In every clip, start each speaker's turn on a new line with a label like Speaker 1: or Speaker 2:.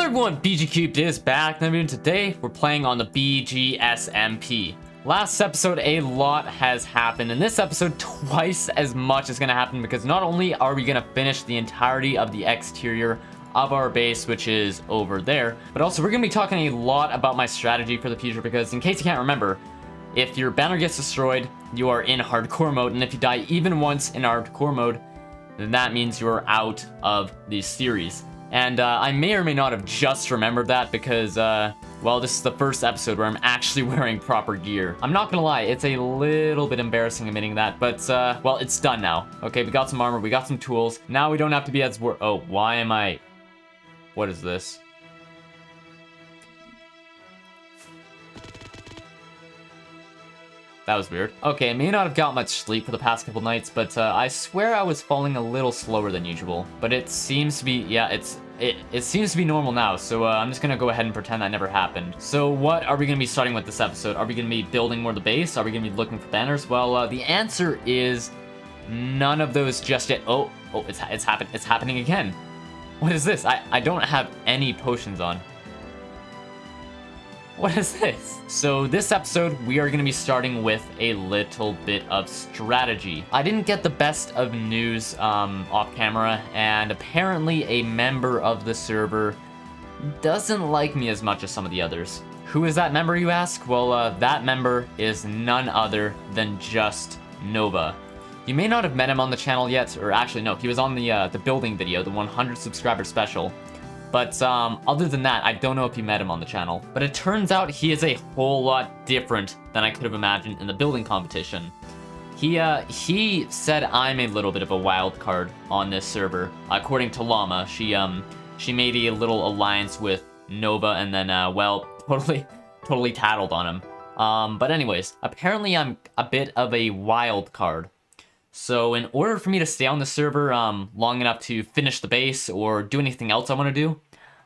Speaker 1: everyone, BGCUBED is back, and today we're playing on the BG SMP. Last episode, a lot has happened. In this episode, twice as much is going to happen because not only are we going to finish the entirety of the exterior of our base, which is over there, but also we're going to be talking a lot about my strategy for the future because in case you can't remember, if your banner gets destroyed, you are in hardcore mode, and if you die even once in hardcore mode, then that means you're out of the series. And I may or may not have just remembered that because, well, this is the first episode where I'm actually wearing proper gear. I'm not gonna lie, it's a little bit embarrassing admitting that, but, well, it's done now. Okay, we got some armor, we got some tools. Now we don't have to be as oh, why am I... What is this? That was weird. Okay, I may not have got much sleep for the past couple nights, but I swear I was falling a little slower than usual. But it seems to be, yeah, it seems to be normal now, so I'm just gonna go ahead and pretend that never happened. So what are we gonna be starting with this episode? Are we gonna be building more of the base? Are we gonna be looking for banners? Well, the answer is none of those just yet. Oh, it's happening again. What is this? I don't have any potions on. What is this? So this episode, we are going to be starting with a little bit of strategy. I didn't get the best of news off camera, and apparently a member of the server doesn't like me as much as some of the others. Who is that member, you ask? Well, that member is none other than JustNova. You may not have met him on the channel yet, or actually no, he was on the building video, the 100 subscriber special. But other than that, I don't know if you met him on the channel. But it turns out he is a whole lot different than I could have imagined in the building competition. He said I'm a little bit of a wild card on this server. According to Llama, she made a little alliance with Nova and then, well, totally tattled on him. But anyways, apparently I'm a bit of a wild card. So in order for me to stay on the server long enough to finish the base or do anything else I want to do,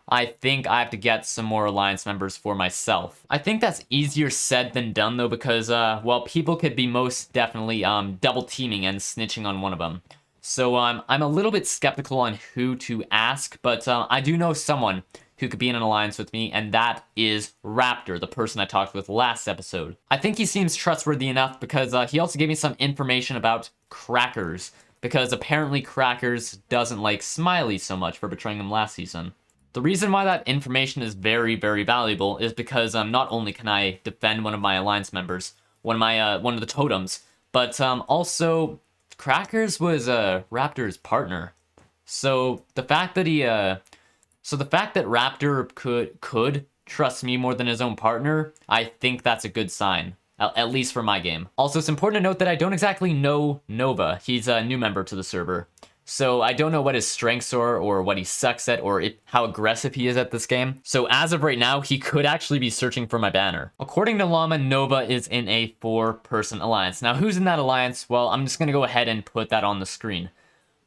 Speaker 1: I think I have to get some more Alliance members for myself. I think that's easier said than done though because, well, people could be most definitely double teaming and snitching on one of them. So I'm a little bit skeptical on who to ask, but I do know someone who could be in an alliance with me, and that is Raptor, the person I talked with last episode. I think he seems trustworthy enough because he also gave me some information about Crackers, because apparently Crackers doesn't like Smiley so much for betraying him last season. The reason why that information is very, very valuable is because not only can I defend one of my alliance members, one of the totems, but also Crackers was Raptor's partner. So the fact that Raptor could trust me more than his own partner, I think that's a good sign. At least for my game. Also, it's important to note that I don't exactly know Nova. He's a new member to the server. So I don't know what his strengths are, or what he sucks at, or how aggressive he is at this game. So as of right now, he could actually be searching for my banner. According to Llama, Nova is in a 4-person alliance. Now, who's in that alliance? Well, I'm just going to go ahead and put that on the screen.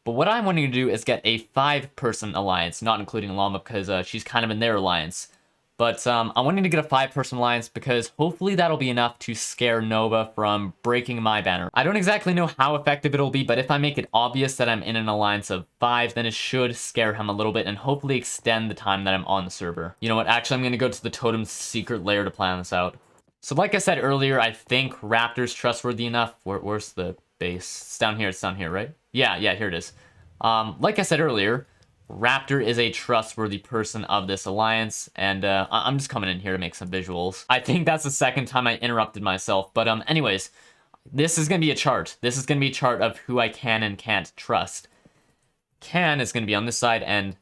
Speaker 1: But what I'm wanting to do is get a 5-person alliance, not including Llama, because she's kind of in their alliance. But I'm wanting to get a 5-person alliance because hopefully that'll be enough to scare Nova from breaking my banner. I don't exactly know how effective it'll be, but if I make it obvious that I'm in an alliance of 5, then it should scare him a little bit and hopefully extend the time that I'm on the server. You know what, actually I'm going to go to the totem's secret lair to plan this out. So like I said earlier, I think Raptor's trustworthy enough. Where's the base? It's down here, right? Yeah, here it is. Like I said earlier, Raptor is a trustworthy person of this alliance, and I'm just coming in here to make some visuals. I think that's the second time I interrupted myself, but anyways, this is going to be a chart. This is going to be a chart of who I can and can't trust. Can is going to be on this side, and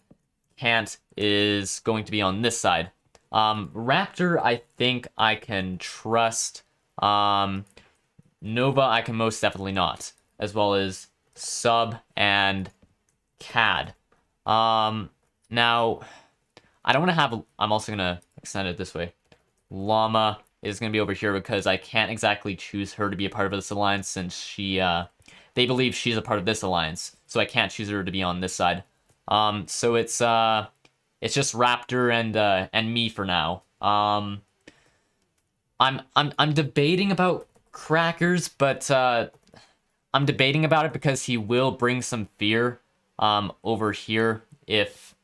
Speaker 1: can't is going to be on this side. Raptor, I think I can trust. Nova, I can most definitely not, as well as Sub and CAD. Now, I don't want to have, I'm also going to extend it this way. Llama is going to be over here because I can't exactly choose her to be a part of this alliance since they believe she's a part of this alliance. So I can't choose her to be on this side. So it's just Raptor and me for now. I'm debating about Crackers, but, I'm debating about it because he will bring some fear over here if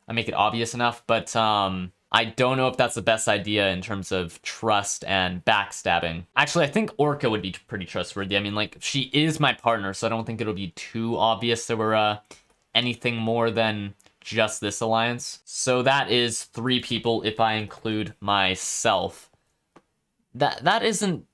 Speaker 1: I make it obvious enough, but I don't know if that's the best idea in terms of trust and backstabbing. Actually, I think Orca would be pretty trustworthy. I mean, like, she is my partner, so I don't think it'll be too obvious that we're anything more than just this alliance. So that is 3 people if I include myself. That isn't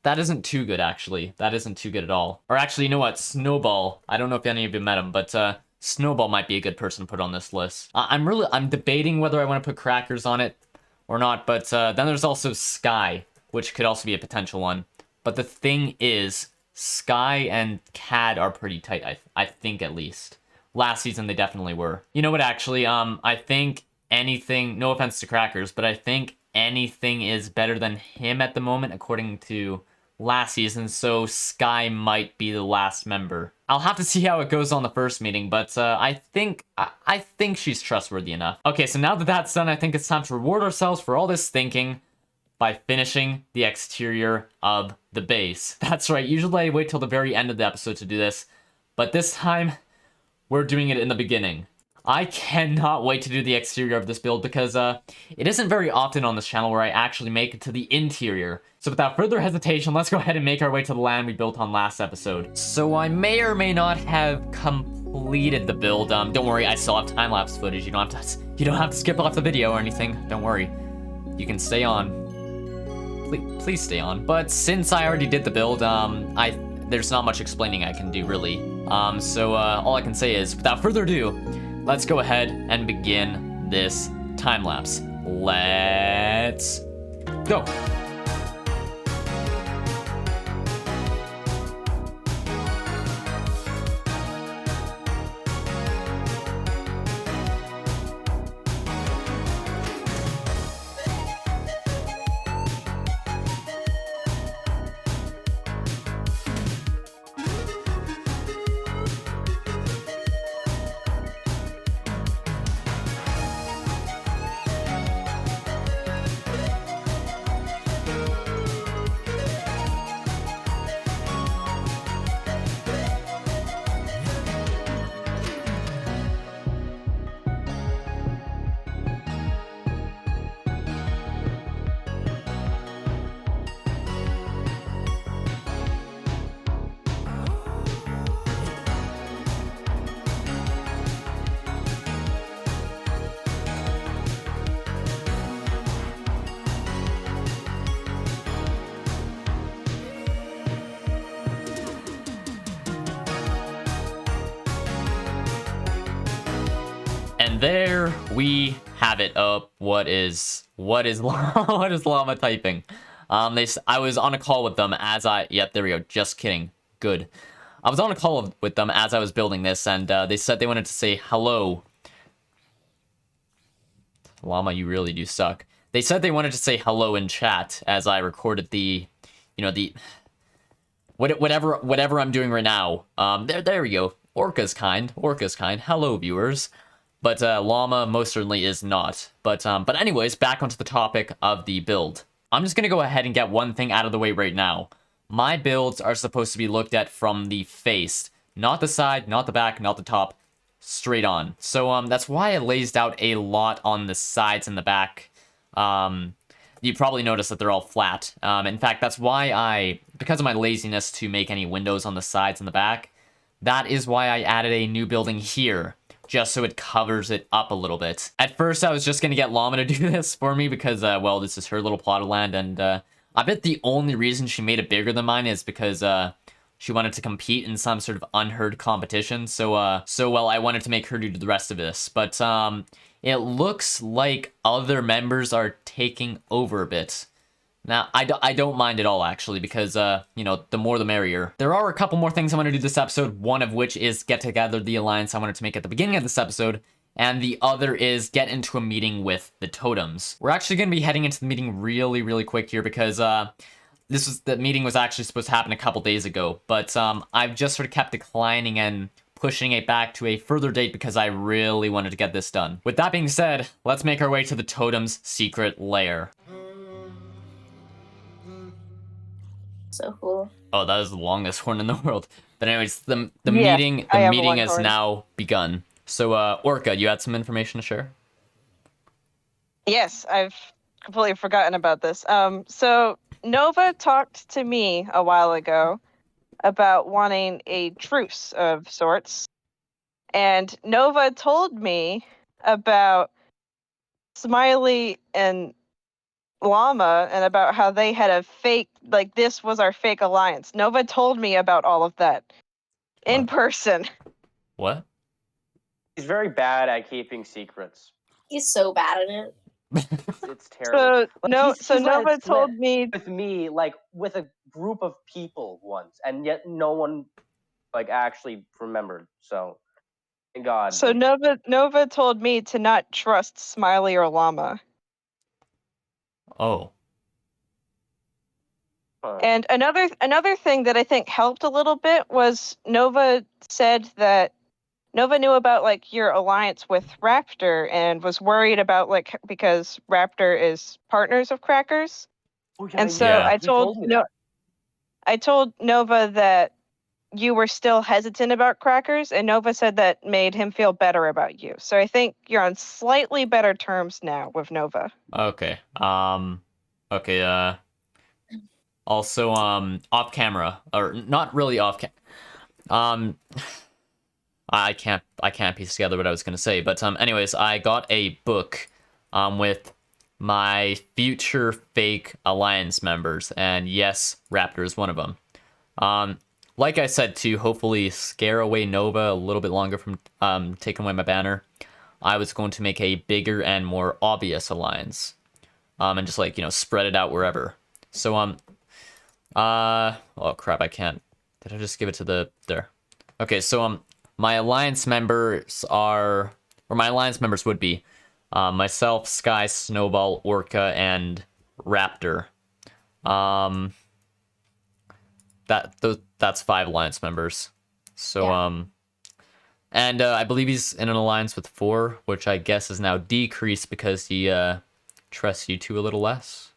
Speaker 1: too good, actually. That isn't too good at all. Or actually, you know what? Snowball. I don't know if any of you met him, but Snowball might be a good person to put on this list. I'm debating whether I want to put Crackers on it or not, but then there's also Sky, which could also be a potential one. But the thing is, Sky and Cad are pretty tight, I think at least. Last season, they definitely were. You know what, actually, I think anything, no offense to Crackers, but I think anything is better than him at the moment, according to last season, so Sky might be the last member. I'll have to see how it goes on the first meeting, but I think she's trustworthy enough. Okay, so now that that's done, I think it's time to reward ourselves for all this thinking by finishing the exterior of the base. That's right, usually I wait till the very end of the episode to do this, but this time, we're doing it in the beginning. I cannot wait to do the exterior of this build because it isn't very often on this channel where I actually make it to the interior. So without further hesitation, let's go ahead and make our way to the land we built on last episode. So I may or may not have completed the build. Don't worry, I still have time-lapse footage. You don't have to skip off the video or anything. Don't worry. You can stay on. Please stay on. But since I already did the build, there's not much explaining I can do, really. So all I can say is, without further ado, let's go ahead and begin this time-lapse. Let's go. And there we have it. Oh, what is llama typing? I was on a call with them as yep, there we go. Just kidding. Good. I was on a call with them as I was building this, and they said they wanted to say hello. Llama, you really do suck. They said they wanted to say hello in chat as I recorded the, whatever I'm doing right now. There we go. Orca's kind. Hello, viewers. But Llama most certainly is not. But anyways, back onto the topic of the build. I'm just gonna go ahead and get one thing out of the way right now. My builds are supposed to be looked at from the face, not the side, not the back, not the top, straight on. So that's why I lazed out a lot on the sides and the back. You probably noticed that they're all flat. In fact, that's why because of my laziness to make any windows on the sides and the back, that is why I added a new building here, just so it covers it up a little bit. At first, I was just gonna get Llama to do this for me because, well, this is her little plot of land, and I bet the only reason she made it bigger than mine is because she wanted to compete in some sort of unheard competition. So well, I wanted to make her do the rest of this. But it looks like other members are taking over a bit. Now, I don't mind at all, actually, because, the more the merrier. There are a couple more things I want to do this episode, one of which is get together the alliance I wanted to make at the beginning of this episode, and the other is get into a meeting with the totems. We're actually going to be heading into the meeting really, really quick here, because, the meeting was actually supposed to happen a couple days ago, but, I've just sort of kept declining and pushing it back to a further date because I really wanted to get this done. With that being said, let's make our way to the totem's secret lair.
Speaker 2: So cool.
Speaker 1: Oh, that is the longest horn in the world. But anyways, the meeting has now begun. So, Orca, you had some information to share?
Speaker 3: Yes, I've completely forgotten about this. So Nova talked to me a while ago about wanting a truce of sorts, and Nova told me about Smiley and Llama and about how they had a fake, like this was our fake alliance. Nova told me about all of that in
Speaker 1: What?
Speaker 3: person.
Speaker 1: What?
Speaker 4: He's very bad at keeping secrets.
Speaker 2: He's so bad at it.
Speaker 4: It's terrible.
Speaker 3: So
Speaker 4: He's let
Speaker 3: Nova
Speaker 4: it
Speaker 3: told
Speaker 4: slip
Speaker 3: me
Speaker 4: with me, like with a group of people once, and yet no one like actually remembered. So, thank God.
Speaker 3: so Nova told me to not trust Smiley or Llama.
Speaker 1: Oh.
Speaker 4: Huh.
Speaker 3: And another thing that I think helped a little bit was Nova said that Nova knew about like your alliance with Raptor and was worried about like because Raptor is partners of Crackers.
Speaker 4: Oh, yeah,
Speaker 3: And so
Speaker 1: Yeah.
Speaker 3: I
Speaker 4: he told me that.
Speaker 3: I told Nova that you were still hesitant about Crackers, and Nova said that made him feel better about you. So I think you're on slightly better terms now with Nova.
Speaker 1: Okay. Okay. Also, off camera, or not really off cam. I can't piece together what I was gonna say, but anyways, I got a book, with my future fake alliance members, and yes, Raptor is one of them. Like I said, to hopefully scare away Nova a little bit longer from taking away my banner, I was going to make a bigger and more obvious alliance, and just like spread it out wherever. So oh crap, I can't. Did I just give it to the there? Okay, so my alliance members are, or my alliance members would be, myself, Sky, Snowball, Orca, and Raptor. That's 5 alliance members. So
Speaker 2: Yeah.
Speaker 1: and I believe he's in an alliance with 4, which I guess is now decreased because he trusts you 2 a little less.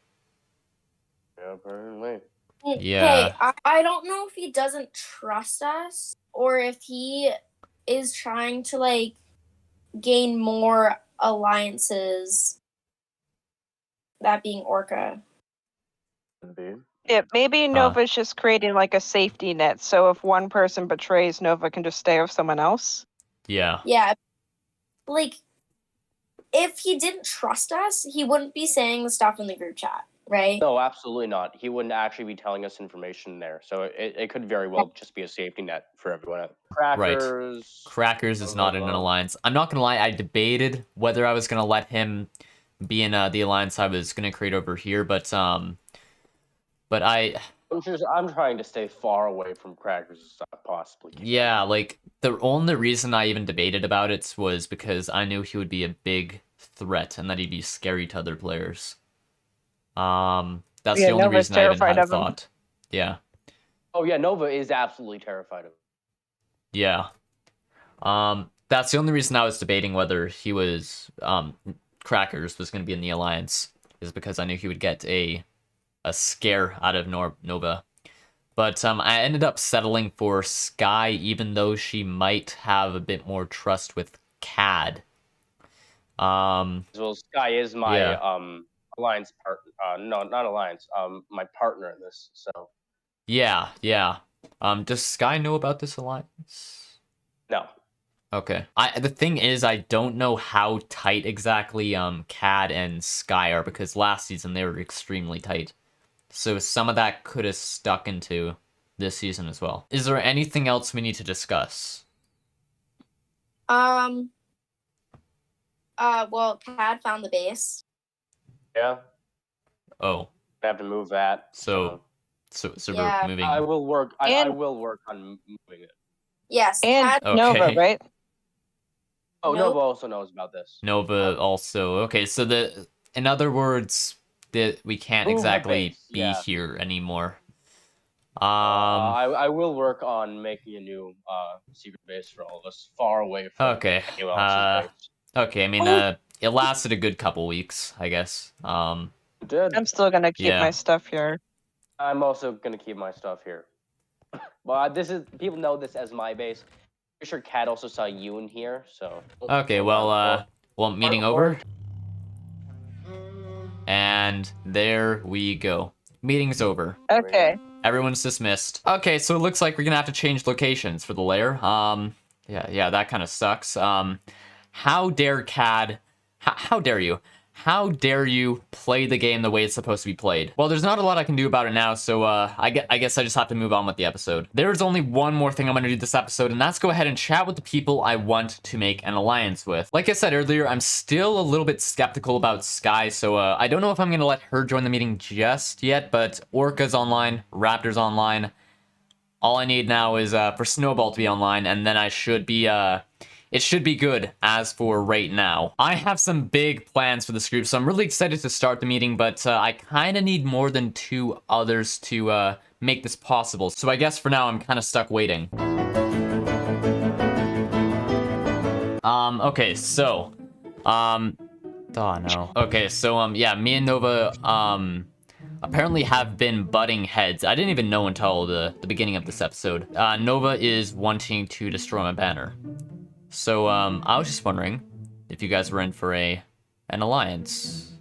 Speaker 4: Yeah, apparently.
Speaker 1: Yeah.
Speaker 2: Hey, I don't know if he doesn't trust us or if he is trying to like gain more alliances. That being Orca.
Speaker 4: Could be.
Speaker 3: Yeah, maybe Nova's just creating like a safety net, so if one person betrays, Nova can just stay with someone else.
Speaker 1: Yeah.
Speaker 2: Yeah. Like, if he didn't trust us, he wouldn't be saying the stuff in the group chat, right?
Speaker 4: No, absolutely not. He wouldn't actually be telling us information there. So it could very well just be a safety net for everyone. Crackers.
Speaker 1: Crackers is not in an alliance. I'm not gonna lie, I debated whether I was gonna let him be in the alliance I was gonna create over here, but I'm
Speaker 4: trying to stay far away from Crackers as I possibly can.
Speaker 1: yeah, like the only reason I even debated about it was because I knew he would be a big threat and that he'd be scary to other players. That's the only
Speaker 3: Nova's
Speaker 1: reason I even
Speaker 3: terrified
Speaker 1: had
Speaker 3: of him.
Speaker 1: thought. Yeah.
Speaker 4: Oh yeah, Nova is absolutely terrified of him.
Speaker 1: Yeah. That's the only reason I was debating whether he was Crackers was going to be in the alliance, is because I knew he would get a scare out of Nova. But I ended up settling for Sky, even though she might have a bit more trust with Cad.
Speaker 4: Well, Sky is my
Speaker 1: Yeah.
Speaker 4: alliance partner. No, not alliance. My partner in this. So
Speaker 1: Yeah. Does Sky know about this alliance?
Speaker 4: no.
Speaker 1: Okay. The thing is, I don't know how tight exactly Cad and Sky are, because last season they were extremely tight. So some of that could have stuck into this season as well. Is there anything else we need to discuss?
Speaker 2: Well, Cad found the base.
Speaker 4: Yeah.
Speaker 1: Oh.
Speaker 4: I have to move that.
Speaker 1: So
Speaker 2: Yeah.
Speaker 1: we're moving.
Speaker 4: I will work. I will work on moving it.
Speaker 2: Yes,
Speaker 3: And
Speaker 2: Cad.
Speaker 1: Okay.
Speaker 3: Nova, right?
Speaker 4: Oh,
Speaker 2: Nope.
Speaker 4: Nova also knows about this.
Speaker 1: Nova also. Okay, so in other words, that we can't
Speaker 4: Move the
Speaker 1: exactly
Speaker 4: base,
Speaker 1: be
Speaker 4: yeah.
Speaker 1: here anymore.
Speaker 4: I will work on making a new secret base for all of us, far away from
Speaker 1: Okay.
Speaker 4: anyone else's base.
Speaker 1: Okay, I mean, it lasted a good couple weeks, I guess.
Speaker 4: It did.
Speaker 3: I'm still gonna keep
Speaker 1: Yeah.
Speaker 3: my stuff here.
Speaker 4: I'm also gonna keep my stuff here. But people know this as my base. Pretty sure Cat also saw you in here, so.
Speaker 1: Okay, well, meeting over. And there we go. Meeting's over.
Speaker 3: Okay.
Speaker 1: Everyone's dismissed. Okay, so it looks like we're gonna have to change locations for the lair. Yeah, that kind of sucks. How dare CAD? How dare you? How dare you play the game the way it's supposed to be played? Well, there's not a lot I can do about it now, so I guess I just have to move on with the episode. There's only one more thing I'm going to do this episode, and that's go ahead and chat with the people I want to make an alliance with. Like I said earlier, I'm still a little bit skeptical about Sky, so I don't know if I'm going to let her join the meeting just yet, but Orca's online, Raptor's online. All I need now is for Snowball to be online, and then I should be... it should be good as for right now. I have some big plans for this group, so I'm really excited to start the meeting, but I kind of need more than 2 others to make this possible. So I guess for now, I'm kind of stuck waiting. Okay, so, oh no. Okay, so, yeah, me and Nova, apparently have been butting heads. I didn't even know until the beginning of this episode. Nova is wanting to destroy my banner. So, I was just wondering if you guys were in for an alliance.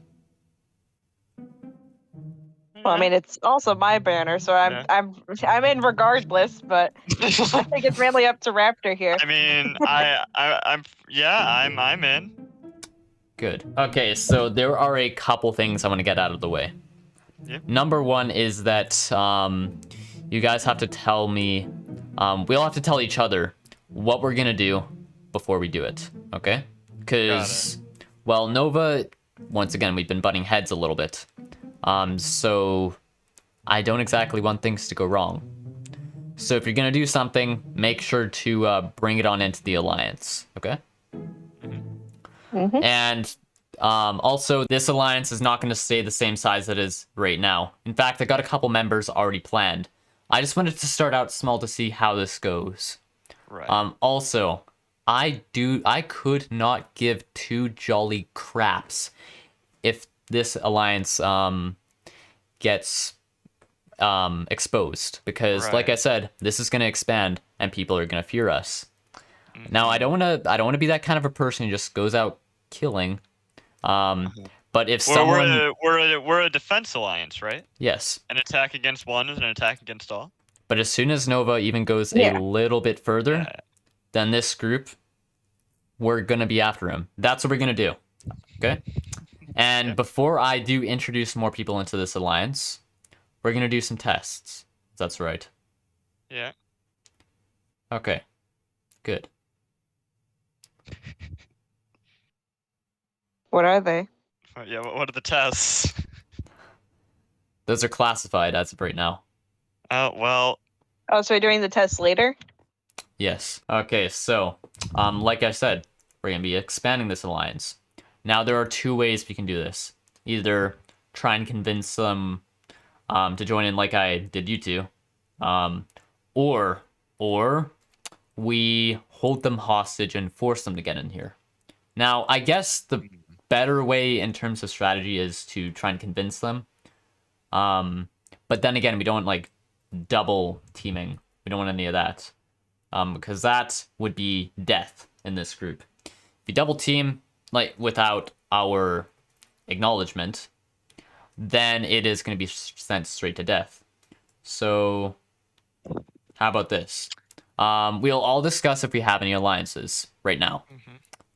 Speaker 3: Well, I mean, it's also my banner, so I'm in regardless, but I think it's mainly up to Raptor here.
Speaker 5: I mean, I'm in.
Speaker 1: Good. Okay, so there are a couple things I want to get out of the way.
Speaker 5: Yep.
Speaker 1: Number one is that you guys have to tell me, we all have to tell each other what we're gonna do before we do it, okay? Because, well, Nova, once again, we've been butting heads a little bit. So I don't exactly want things to go wrong. So if you're gonna do something, make sure to bring it on into the alliance, okay?
Speaker 3: Mm-hmm.
Speaker 1: And also, this alliance is not gonna stay the same size it is right now. In fact, I got a couple members already planned. I just wanted to start out small to see how this goes.
Speaker 5: Right.
Speaker 1: Also, I could not give 2 jolly craps if this alliance gets exposed, because like I said, this is going to expand and people are going to fear us. Now, I don't want to be that kind of a person who just goes out killing. But if someone
Speaker 5: we're a defense alliance, right?
Speaker 1: Yes.
Speaker 5: An attack against one is an attack against all.
Speaker 1: But as soon as Nova even goes a little bit further, then this group, we're going to be after him. That's what we're going to do. Okay? And before I do introduce more people into this alliance, we're going to do some tests. That's right.
Speaker 5: Yeah.
Speaker 1: Okay. Good.
Speaker 3: What are they?
Speaker 5: Yeah, what are the tests?
Speaker 1: Those are classified as of right now.
Speaker 5: Oh, well.
Speaker 3: Oh, so we're doing the test later?
Speaker 1: Yes. Okay, so, like I said, we're going to be expanding this alliance. Now, there are 2 ways we can do this. Either try and convince them to join in like I did you two, or we hold them hostage and force them to get in here. Now, I guess the better way in terms of strategy is to try and convince them. But then again, we don't want, like, double teaming. We don't want any of that. Because that would be death in this group. If you double team, like, without our acknowledgement, then it is going to be sent straight to death. So, how about this? We'll all discuss if we have any alliances right now.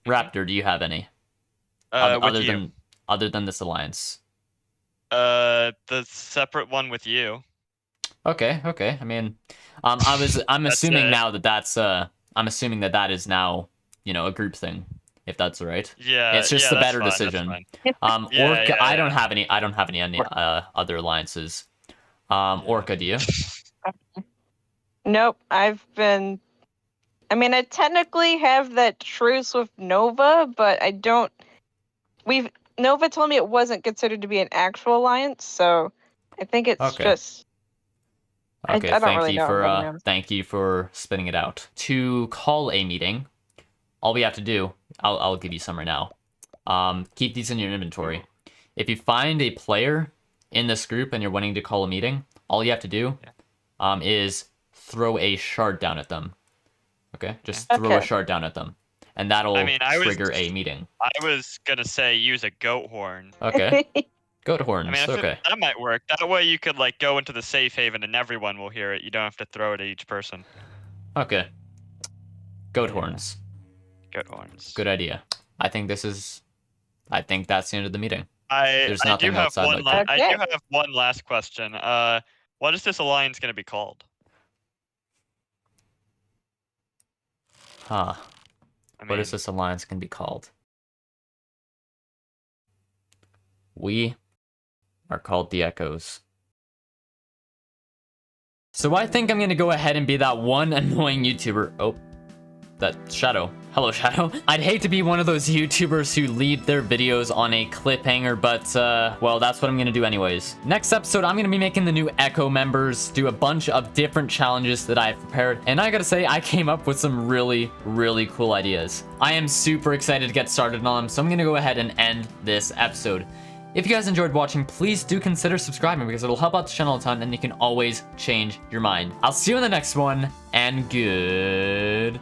Speaker 1: Raptor, do you have any? Other than this alliance?
Speaker 5: The separate one with you.
Speaker 1: Okay. I mean, I'm assuming now that that's I'm assuming that is now, a group thing, if that's all right.
Speaker 5: Yeah.
Speaker 1: It's just the better decision. Orca, I don't have any other alliances. Orca, do you?
Speaker 3: Nope. I technically have that truce with Nova, but I don't. Nova told me it wasn't considered to be an actual alliance, so I think it's just.
Speaker 1: Okay,
Speaker 3: I don't really know.
Speaker 1: Thank you for spinning it out. To call a meeting, all we have to do, I'll give you some right now. Keep these in your inventory. If you find a player in this group and you're wanting to call a meeting, all you have to do is throw a shard down at them. Okay? Just throw a shard down at them. And that'll trigger a meeting.
Speaker 5: I was gonna say use a goat horn.
Speaker 1: Okay. Goat horns.
Speaker 5: I mean, I think
Speaker 1: Okay.
Speaker 5: that might work. That way you could like go into the safe haven and everyone will hear it. You don't have to throw it at each person.
Speaker 1: Okay. Goat horns.
Speaker 5: Goat horns.
Speaker 1: Good idea. I think that's the end of the meeting.
Speaker 5: I
Speaker 1: There's
Speaker 5: do
Speaker 1: nothing
Speaker 5: have
Speaker 1: outside
Speaker 5: one.
Speaker 1: like
Speaker 3: that.
Speaker 5: I do have one last question. What is this alliance going to be called?
Speaker 1: Huh.
Speaker 5: I mean,
Speaker 1: What is this alliance can be called? We are called the Echoes. So I think I'm gonna go ahead and be that one annoying YouTuber. Oh, that Shadow. Hello, Shadow. I'd hate to be one of those YouTubers who leave their videos on a cliffhanger, but, well, that's what I'm gonna do anyways. Next episode, I'm gonna be making the new Echo members, do a bunch of different challenges that I've prepared, and I gotta say, I came up with some really, really cool ideas. I am super excited to get started on them, so I'm gonna go ahead and end this episode. If you guys enjoyed watching, please do consider subscribing because it'll help out the channel a ton and you can always change your mind. I'll see you in the next one, and goodbye.